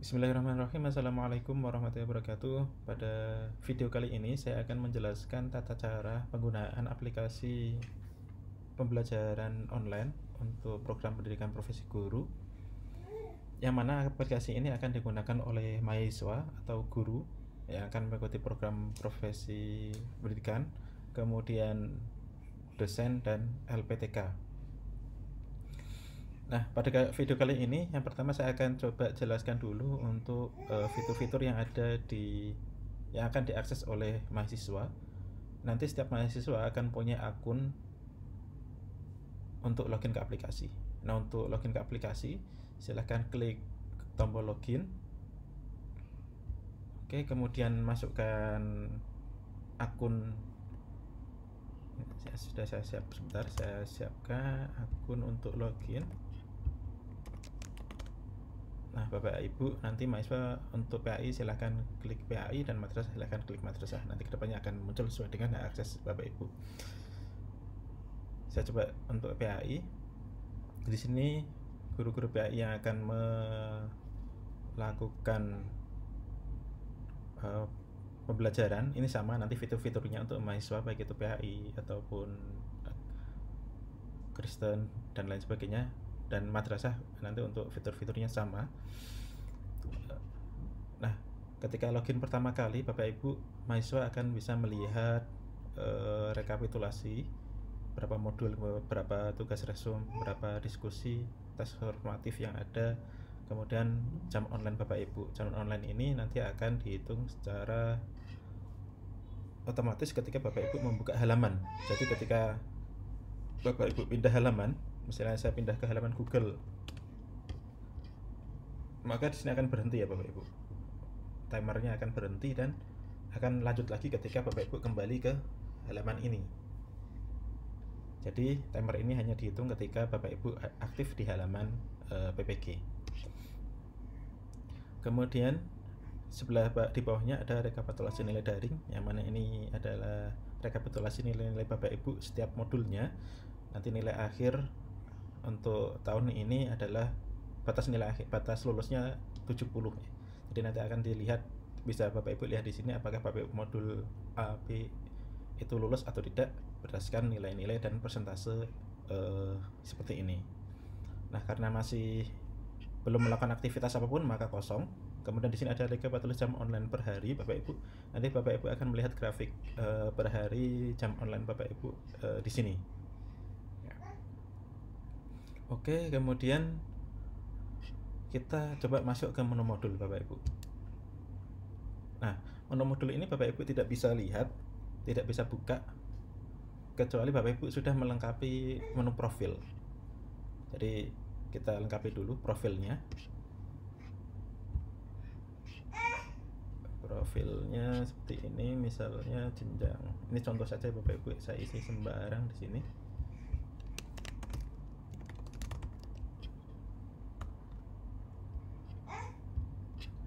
Bismillahirrahmanirrahim. Assalamualaikum warahmatullahi wabarakatuh. Pada video kali ini saya akan menjelaskan tata cara penggunaan aplikasi pembelajaran online untuk program pendidikan profesi guru, yang mana aplikasi ini akan digunakan oleh mahasiswa atau guru yang akan mengikuti program profesi pendidikan, kemudian dosen dan LPTK. Nah, pada video kali ini yang pertama saya akan coba jelaskan dulu untuk fitur-fitur yang akan diakses oleh mahasiswa. Nanti setiap mahasiswa akan punya akun untuk login ke aplikasi. Nah, untuk login ke aplikasi, silahkan klik tombol login. Oke, kemudian masukkan akun. Saya siapkan akun untuk login. Nah, Bapak Ibu, nanti mahasiswa untuk PAI silahkan klik PAI dan madrasah silahkan klik madrasah. Nanti kedepannya akan muncul sesuai dengan akses Bapak Ibu. Saya coba untuk PAI. Di sini guru-guru PAI yang akan melakukan pembelajaran ini sama nanti fitur-fiturnya untuk mahasiswa baik itu PAI ataupun Kristen dan lain sebagainya, dan madrasah nanti untuk fitur-fiturnya sama. Nah, ketika login pertama kali Bapak Ibu mahasiswa akan bisa melihat rekapitulasi berapa modul, berapa tugas resum, berapa diskusi, tes formatif yang ada, kemudian jam online Bapak Ibu. Jam online ini nanti akan dihitung secara otomatis ketika Bapak Ibu membuka halaman. Jadi ketika Bapak Ibu pindah halaman, misalnya saya pindah ke halaman Google, maka di sini akan berhenti ya Bapak Ibu. Timernya akan berhenti dan akan lanjut lagi ketika Bapak Ibu kembali ke halaman ini. Jadi timer ini hanya dihitung ketika Bapak Ibu aktif di halaman PPG. Kemudian sebelah di bawahnya ada rekapitulasi nilai daring, yang mana ini adalah rekapitulasi nilai-nilai Bapak Ibu setiap modulnya. Nanti nilai akhir untuk tahun ini adalah batas lulusnya 70. Jadi nanti akan dilihat, bisa Bapak Ibu lihat di sini apakah Bapak Ibu modul A, B itu lulus atau tidak berdasarkan nilai-nilai dan persentase seperti ini. Nah, karena masih belum melakukan aktivitas apapun maka kosong. Kemudian di sini ada rekapitulasi jam online per hari Bapak Ibu. Nanti Bapak Ibu akan melihat grafik per hari jam online Bapak Ibu di sini. Oke, kemudian kita coba masuk ke menu modul Bapak Ibu. Nah, menu modul ini Bapak Ibu tidak bisa lihat, tidak bisa buka, kecuali Bapak Ibu sudah melengkapi menu profil. Jadi kita lengkapi dulu profilnya. Profilnya seperti ini, misalnya jenjang. Ini contoh saja Bapak Ibu, saya isi sembarang di sini.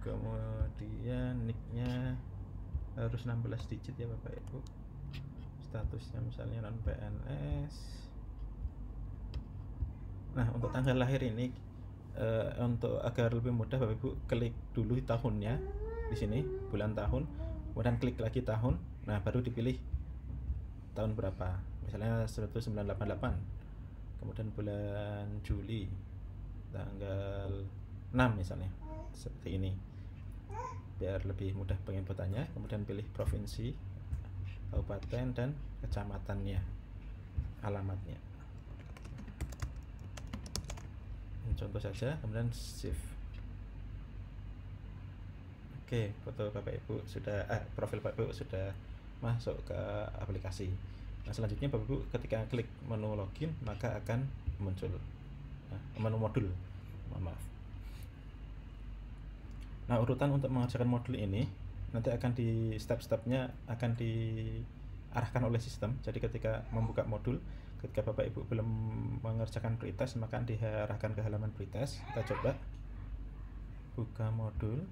Kemudian nicknya harus 16 digit ya Bapak Ibu. Statusnya misalnya non PNS. Nah, untuk tanggal lahir ini untuk agar lebih mudah Bapak Ibu klik dulu tahunnya di sini, bulan tahun, kemudian klik lagi tahun. Nah, baru dipilih tahun berapa. Misalnya 1988. Kemudian bulan Juli tanggal 6 misalnya. Seperti ini. Biar lebih mudah penginputannya. Kemudian pilih provinsi, kabupaten dan kecamatannya, alamatnya. Ini contoh saja, kemudian save. Oke, foto Bapak Ibu sudah profil Bapak Ibu sudah masuk ke aplikasi. Nah, selanjutnya Bapak Ibu ketika klik menu login maka akan muncul menu modul. Maaf. Nah, urutan untuk mengerjakan modul ini nanti akan di step-stepnya akan diarahkan oleh sistem. Jadi ketika membuka modul, ketika Bapak Ibu belum mengerjakan pretest maka diarahkan ke halaman pretest. Kita coba buka modul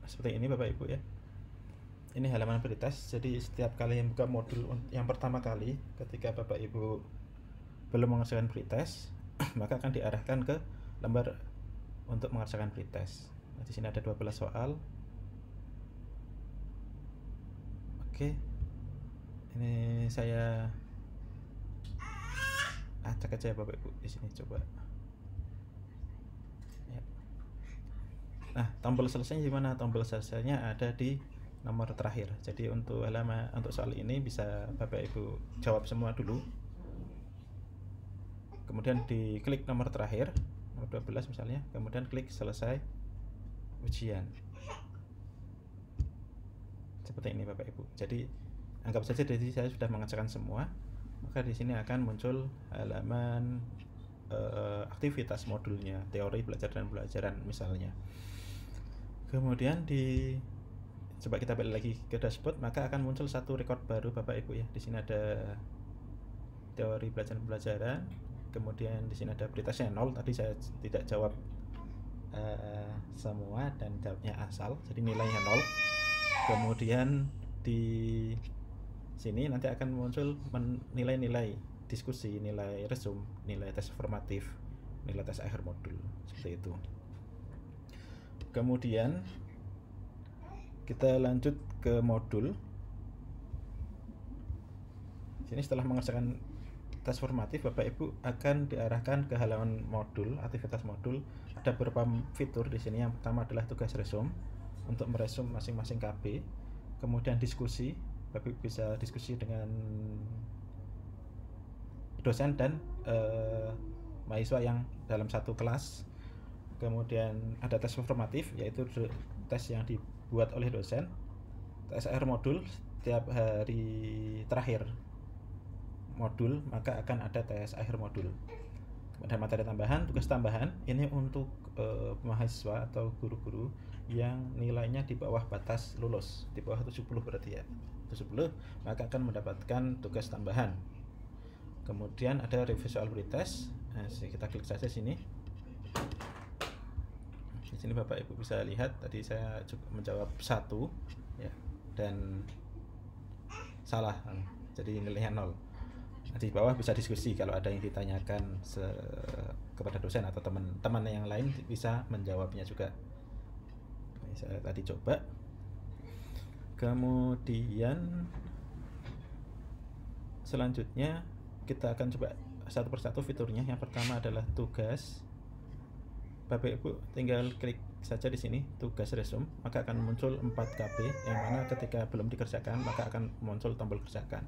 seperti ini Bapak Ibu ya. Ini halaman pretest. Jadi setiap kali yang buka modul yang pertama kali, ketika Bapak Ibu belum mengerjakan pretest maka akan diarahkan ke lembar untuk mengerjakan pretest. Nah, di sini ada 12 soal. Oke, ini saya acak aja Bapak Ibu di sini coba. Ya. Nah, tombol selesai di mana? Tombol selesainya ada di nomor terakhir. Jadi untuk soal ini bisa Bapak Ibu jawab semua dulu. Kemudian diklik nomor terakhir, nomor 12 misalnya, kemudian klik selesai ujian. Seperti ini Bapak Ibu. Jadi anggap saja dari saya sudah mengerjakan semua, maka di sini akan muncul halaman aktivitas modulnya, teori, belajar dan pelajaran misalnya. Kemudian coba kita balik lagi ke dashboard, maka akan muncul satu record baru Bapak Ibu ya. Di sini ada teori belajar dan pelajaran, kemudian di sini ada pretestnya 0. Tadi saya tidak jawab semua dan jawabnya asal, jadi nilainya 0. Kemudian di sini nanti akan muncul nilai-nilai diskusi, nilai resume, nilai tes formatif, nilai tes akhir modul, seperti itu. Kemudian kita lanjut ke modul. Sini setelah mengerjakan tes formatif, Bapak Ibu akan diarahkan ke halaman modul, aktivitas modul. Ada beberapa fitur di sini. Yang pertama adalah tugas resume untuk meresum masing-masing KB. Kemudian diskusi, Bapak Ibu bisa diskusi dengan dosen dan mahasiswa yang dalam satu kelas. Kemudian ada tes formatif, yaitu tes yang dibuat oleh dosen. Tes akhir modul, setiap hari terakhir modul maka akan ada tes akhir modul. Kemudian materi tambahan, tugas tambahan, ini untuk mahasiswa atau guru-guru yang nilainya di bawah batas lulus, di bawah 70 berarti ya, 70, maka akan mendapatkan tugas tambahan. Kemudian ada review soal pretest. Nah, kita klik saja sini. Di sini Bapak Ibu bisa lihat tadi saya cukup menjawab 1 ya, dan salah, jadi nilainya 0. Di bawah bisa diskusi, kalau ada yang ditanyakan kepada dosen atau teman-teman yang lain bisa menjawabnya juga. Ini saya tadi coba. Kemudian selanjutnya kita akan coba satu persatu fiturnya. Yang pertama adalah tugas. Bapak Ibu tinggal klik saja di sini tugas resume, maka akan muncul 4 KB, yang mana ketika belum dikerjakan maka akan muncul tombol kerjakan.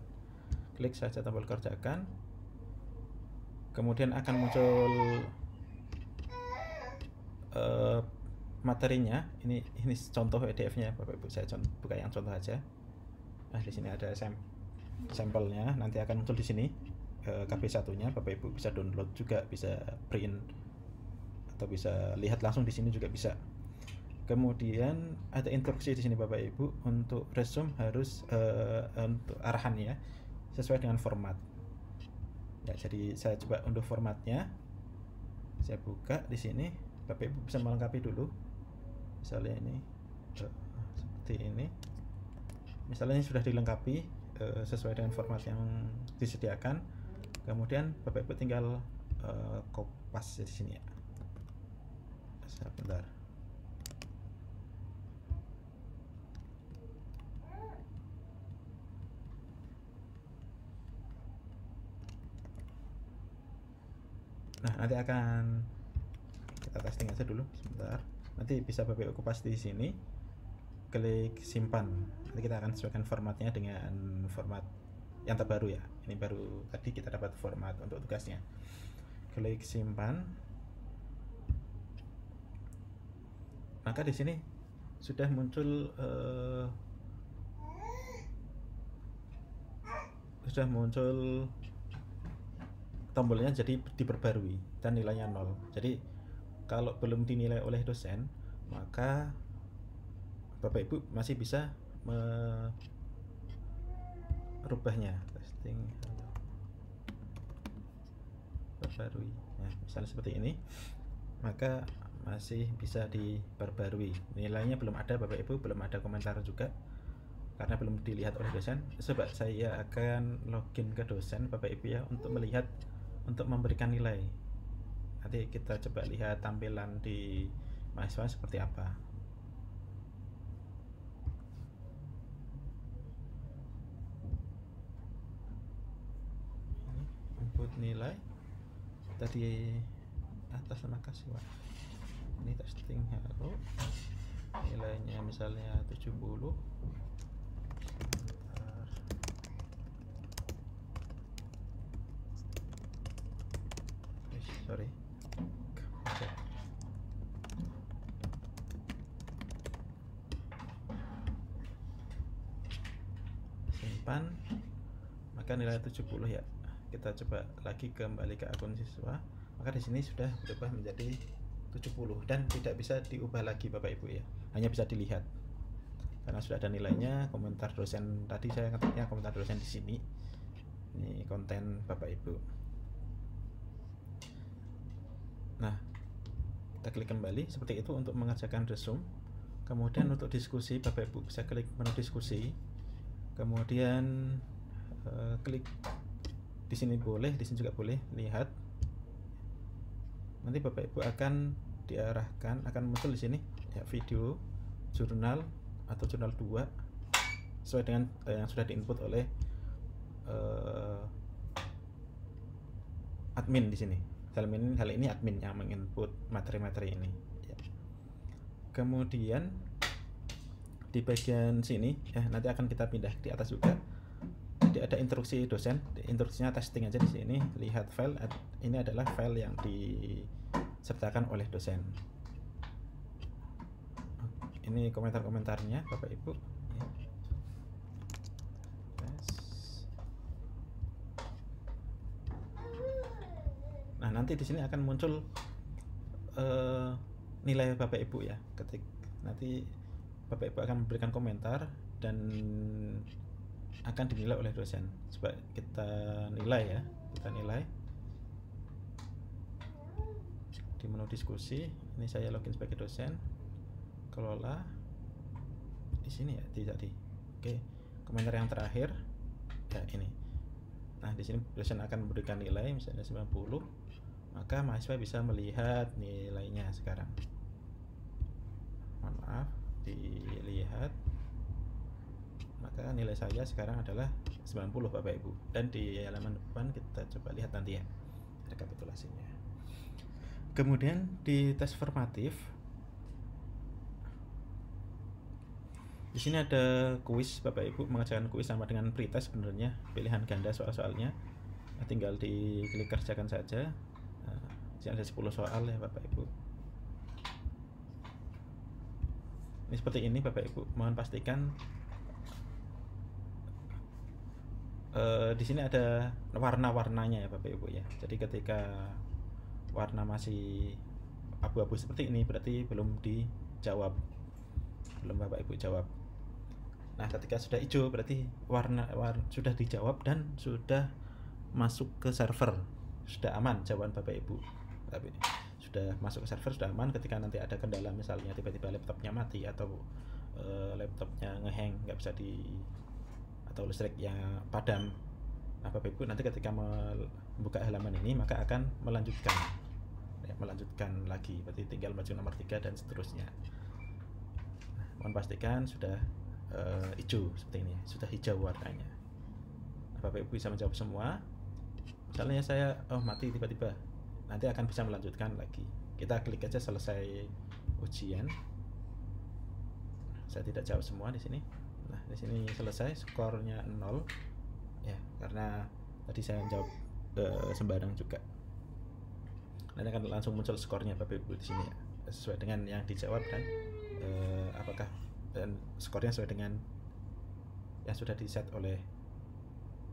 Klik saja tombol kerjakan, kemudian akan muncul materinya. Ini contoh PDF-nya Bapak Ibu, saya buka yang contoh aja. Nah, di sini ada sampelnya, nanti akan muncul di sini KB1-nya. Bapak Ibu bisa download juga, bisa print, atau bisa lihat langsung di sini juga bisa. Kemudian ada instruksi di sini Bapak Ibu untuk resume harus untuk arahannya sesuai dengan format. Ya, jadi saya coba unduh formatnya. Saya buka di sini. Bapak Ibu bisa melengkapi dulu. Misalnya ini seperti ini. Misalnya ini sudah dilengkapi sesuai dengan format yang disediakan. Kemudian Bapak Ibu tinggal kopas di sini ya. Sebentar. Nah, nanti akan kita testing aja dulu sebentar. Nanti bisa Bapak Ibu kopas di sini. Klik simpan. Nanti kita akan sesuaikan formatnya dengan format yang terbaru ya. Ini baru tadi kita dapat format untuk tugasnya. Klik simpan. Maka di sini sudah muncul tombolnya, jadi diperbarui dan nilainya 0. Jadi kalau belum dinilai oleh dosen, maka Bapak Ibu masih bisa merubahnya. Testing perbarui. Nah, misalnya seperti ini, maka masih bisa diperbarui. Nilainya belum ada Bapak Ibu, belum ada komentar juga karena belum dilihat oleh dosen. Coba saya akan login ke dosen Bapak Ibu ya, untuk melihat, untuk memberikan nilai. Nanti kita coba lihat tampilan di mahasiswa seperti apa. Ini input nilai tadi atas nama mahasiswa. Ini testing halo, nilainya misalnya 70. Sorry, simpan, maka nilai 70 ya. Kita coba lagi kembali ke akun siswa, maka di sini sudah berubah menjadi 70 dan tidak bisa diubah lagi Bapak Ibu ya, hanya bisa dilihat karena sudah ada nilainya. Komentar dosen tadi saya ngetiknya komentar dosen di sini. Ini konten Bapak Ibu. Nah, kita klik kembali seperti itu untuk mengerjakan resume. Kemudian untuk diskusi Bapak Ibu bisa klik menu diskusi, kemudian klik di sini boleh, di sini juga boleh lihat. Nanti Bapak Ibu akan diarahkan, akan muncul di sini ya, video, jurnal atau jurnal 2 sesuai dengan yang sudah diinput oleh admin di sini. Hal ini admin yang menginput materi-materi ini ya. Kemudian di bagian sini ya, nanti akan kita pindah di atas juga. Jadi ada instruksi dosen, instruksinya testing aja di sini. Lihat file, ini adalah file yang disertakan oleh dosen. Ini komentar-komentarnya Bapak Ibu ya. Nah, nanti di sini akan muncul nilai Bapak Ibu ya. Nanti Bapak Ibu akan memberikan komentar dan akan dinilai oleh dosen. Coba kita nilai ya, kita nilai di menu diskusi. Ini saya login sebagai dosen, kelola di sini ya, tadi. Oke, komentar yang terakhir ya ini. Nah, di sini dosen akan memberikan nilai misalnya 90, maka mahasiswa bisa melihat nilainya sekarang. Mohon maaf, dilihat. Maka nilai saya sekarang adalah 90 Bapak Ibu. Dan di halaman depan kita coba lihat nanti ya rekapitulasinya. Kemudian di tes formatif, di sini ada kuis Bapak Ibu, mengerjakan kuis sama dengan pretest sebenarnya, pilihan ganda soal-soalnya. Nah, tinggal diklik kerjakan saja. Nah, di sini ada 10 soal ya Bapak Ibu. Ini seperti ini Bapak Ibu. Mohon pastikan di sini ada warna-warnanya ya Bapak Ibu ya. Jadi ketika warna masih abu-abu seperti ini berarti belum dijawab, belum Bapak Ibu jawab. Nah, ketika sudah hijau berarti warna sudah dijawab dan sudah masuk ke server, sudah aman jawaban Bapak Ibu. Tapi sudah masuk ke server, sudah aman. Ketika nanti ada kendala, misalnya tiba-tiba laptopnya mati atau laptopnya ngehang, nggak bisa atau listriknya padam, nah Bapak Ibu nanti ketika membuka halaman ini maka akan melanjutkan lagi, berarti tinggal maju nomor 3 dan seterusnya. Nah, mohon pastikan sudah hijau seperti ini, sudah hijau warnanya. Nah, Bapak Ibu bisa menjawab semua. Misalnya saya mati tiba-tiba, nanti akan bisa melanjutkan lagi. Kita klik aja selesai ujian. Saya tidak jawab semua di sini. Nah, di sini selesai, skornya 0 ya, karena tadi saya jawab sembarang juga. Nanti akan langsung muncul skornya Bapak Ibu di sini ya, sesuai dengan yang dijawab dan apakah dan skornya sesuai dengan yang sudah di-set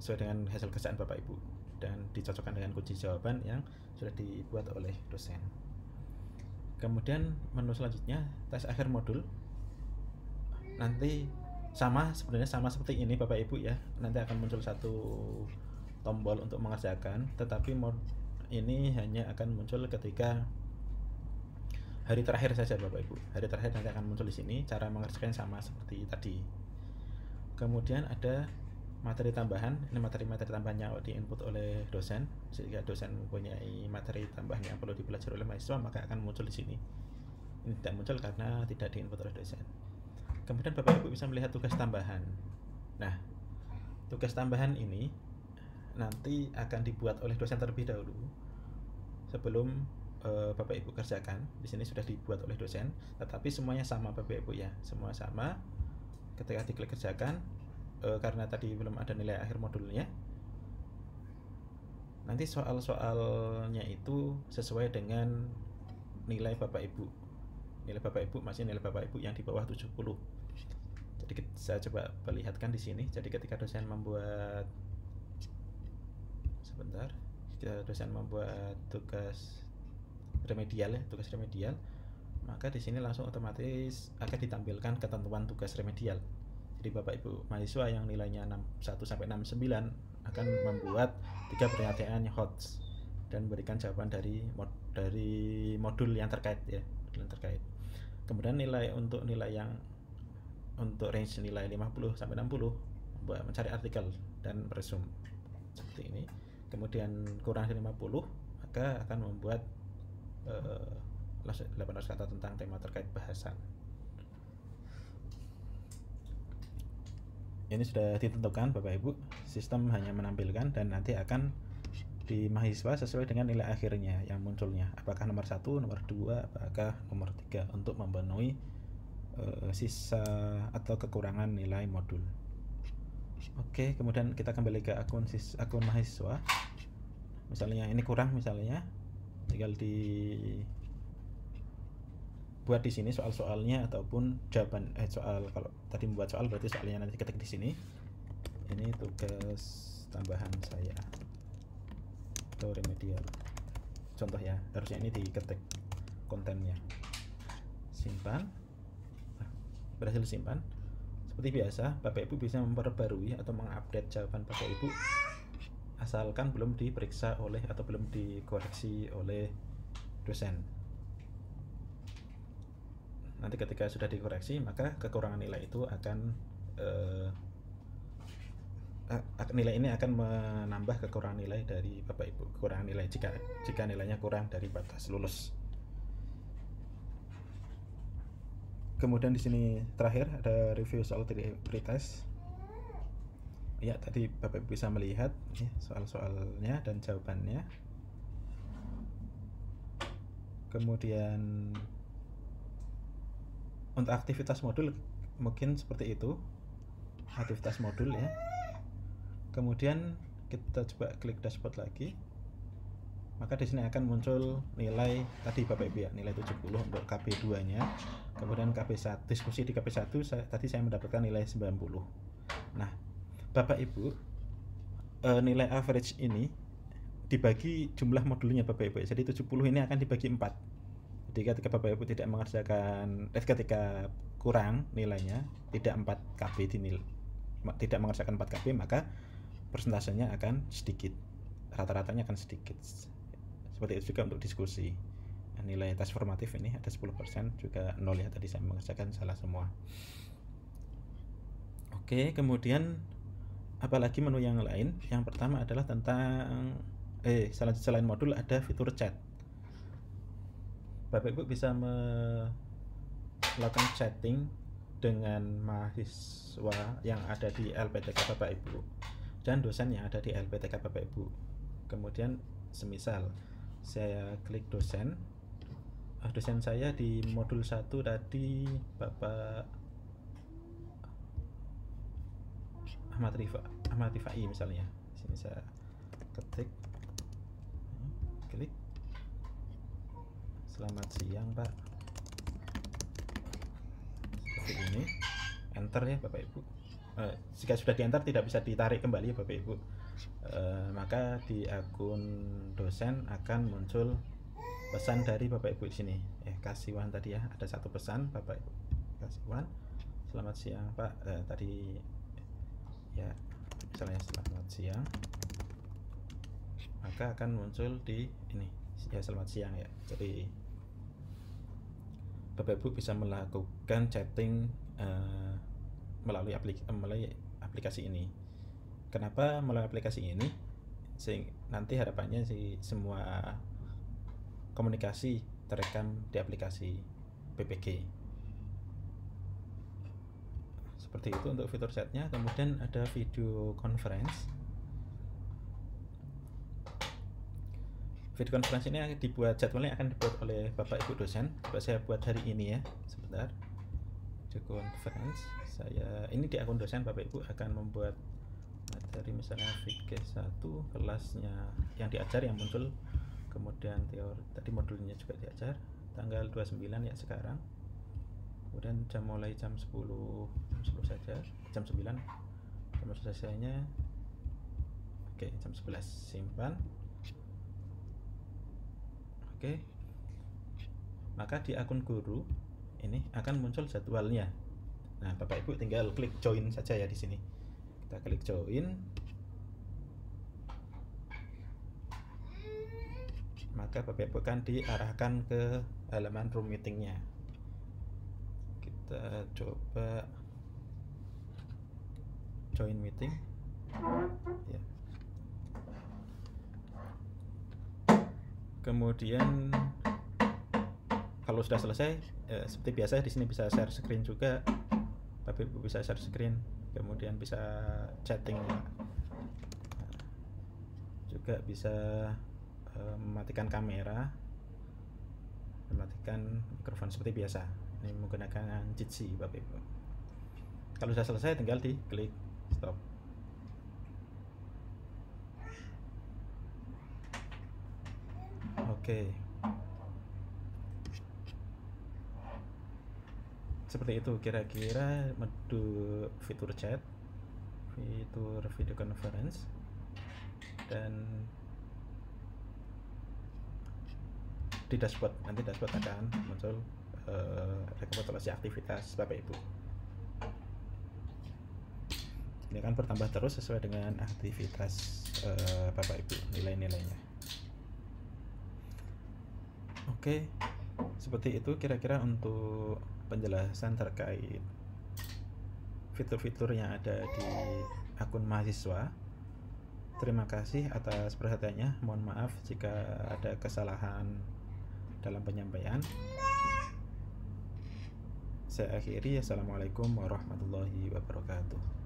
sesuai dengan hasil kerjaan Bapak Ibu dan dicocokkan dengan kunci jawaban yang sudah dibuat oleh dosen. Kemudian menu selanjutnya tes akhir modul. Nanti sebenarnya sama seperti ini Bapak Ibu ya. Nanti akan muncul satu tombol untuk mengerjakan, tetapi ini hanya akan muncul ketika hari terakhir saja Bapak Ibu. Hari terakhir nanti akan muncul di sini. Cara mengerjakan sama seperti tadi. Kemudian ada materi tambahan. Ini materi-materi tambahan yang diinput oleh dosen. Jika dosen mempunyai materi tambahan yang perlu dipelajari oleh mahasiswa, maka akan muncul di sini. Ini tidak muncul karena tidak diinput oleh dosen. Kemudian Bapak Ibu bisa melihat tugas tambahan. Nah, tugas tambahan ini nanti akan dibuat oleh dosen terlebih dahulu sebelum Bapak Ibu kerjakan. Di sini sudah dibuat oleh dosen, tetapi semuanya sama Bapak Ibu ya, semua sama. Ketika diklik kerjakan, karena tadi belum ada nilai akhir modulnya, nanti soal-soalnya itu sesuai dengan nilai Bapak Ibu. Nilai Bapak Ibu masih nilai Bapak Ibu yang di bawah 70. Jadi saya coba perlihatkan di sini. Jadi ketika dosen membuat tugas remedial ya, tugas remedial, maka di sini langsung otomatis akan ditampilkan ketentuan tugas remedial. Jadi Bapak Ibu mahasiswa yang nilainya 61 sampai 69 akan membuat 3 pernyataan HOTS dan memberikan jawaban dari modul yang terkait ya, modul yang terkait. Kemudian nilai yang untuk range nilai 50 sampai 60 mencari artikel dan resume seperti ini. Kemudian kurang dari 50 maka akan membuat 800 kata tentang tema terkait bahasan. Ini sudah ditentukan Bapak Ibu, sistem hanya menampilkan dan nanti akan di mahasiswa sesuai dengan nilai akhirnya yang munculnya, apakah nomor 1, nomor 2, apakah nomor 3 untuk memenuhi sisa atau kekurangan nilai modul. Oke, kemudian kita kembali ke akun mahasiswa. Misalnya ini kurang, misalnya tinggal buat di sini soal-soalnya ataupun jawaban soal. Kalau tadi membuat soal berarti soalnya nanti ketik di sini. Ini tugas tambahan saya atau remedial. Contoh ya, harusnya ini diketik kontennya. Simpan. Berhasil simpan. Seperti biasa, Bapak Ibu bisa memperbarui atau mengupdate jawaban Bapak Ibu asalkan belum diperiksa oleh atau belum dikoreksi oleh dosen. Nanti ketika sudah dikoreksi, maka kekurangan nilai itu akan nilai ini akan menambah kekurangan nilai dari Bapak Ibu. Kekurangan nilai jika nilainya kurang dari batas lulus. Kemudian di sini terakhir ada review soal pretest. Ya, tadi Bapak Ibu bisa melihat ya, soal-soalnya dan jawabannya. Kemudian untuk aktivitas modul mungkin seperti itu, aktivitas modul ya. Kemudian kita coba klik dashboard lagi, maka di sini akan muncul nilai tadi Bapak Ibu ya, nilai 70 untuk KB2 nya. Kemudian KB1, diskusi di KB1 tadi saya mendapatkan nilai 90. Nah Bapak Ibu, nilai average ini dibagi jumlah modulnya Bapak Ibu, jadi 70 ini akan dibagi 4. Jadi ketika Bapak Ibu tidak mengerjakan, ketika kurang nilainya, tidak 4 KB tidak mengerjakan 4 KB, maka persentasenya akan sedikit, rata-ratanya akan sedikit. Seperti itu juga untuk diskusi. Nilai tes formatif ini ada 10%, juga 0 ya, tadi saya mengerjakan salah semua. Oke, kemudian apalagi menu yang lain. Yang pertama adalah tentang selain modul ada fitur chat. Bapak Ibu bisa melakukan chatting dengan mahasiswa yang ada di LPTK Bapak Ibu dan dosen yang ada di LPTK Bapak Ibu. Kemudian semisal saya klik dosen saya di modul 1 tadi Bapak Ahmad Rifai misalnya. Sini saya ketik, klik. Selamat siang Pak. Seperti ini, enter ya Bapak Ibu. Jika sudah di enter tidak bisa ditarik kembali ya Bapak Ibu. Maka di akun dosen akan muncul pesan dari Bapak Ibu di sini. Kasiwan tadi ya, ada satu pesan Bapak Ibu. Kasiwan, selamat siang Pak. Tadi ya, misalnya selamat siang, maka akan muncul di ini ya, selamat siang ya. Jadi Bapak Ibu bisa melakukan chatting melalui aplikasi ini. Kenapa melalui aplikasi ini? Nanti harapannya semua komunikasi terekam di aplikasi. PPG. Seperti itu untuk fitur chatnya. Kemudian ada video conference. Video conference ini jadwalnya akan dibuat oleh Bapak Ibu dosen. Coba saya buat hari ini ya, sebentar. Video conference, ini di akun dosen Bapak Ibu akan membuat materi, misalnya Figure 1 kelasnya yang diajar yang muncul, kemudian teori tadi modulnya juga diajar, tanggal 29 ya sekarang, kemudian mulai jam 10 saja, jam 9 jam selesainya. Oke, jam 11 simpan. Oke, maka di akun guru ini akan muncul jadwalnya. Nah, Bapak Ibu tinggal klik join saja ya di sini. Kita klik join. Maka Bapak Ibu akan diarahkan ke halaman room meetingnya. Kita coba join meeting. Ya. Kemudian kalau sudah selesai, seperti biasa di sini bisa share screen juga. Bapak Ibu bisa share screen, kemudian bisa chatting, juga bisa mematikan kamera, mematikan mikrofon seperti biasa. Ini menggunakan Jitsi Bapak Ibu. Kalau sudah selesai tinggal diklik stop. Oke. Seperti itu kira-kira fitur chat, fitur video conference, dan di dashboard. Nanti dashboard akan muncul rekapitulasi aktivitas Bapak Ibu. Ini akan bertambah terus sesuai dengan aktivitas Bapak Ibu, nilai-nilainya. Oke, seperti itu kira-kira untuk penjelasan terkait fitur-fitur yang ada di akun mahasiswa. Terima kasih atas perhatiannya. Mohon maaf jika ada kesalahan dalam penyampaian. Saya akhiri. Assalamualaikum warahmatullahi wabarakatuh.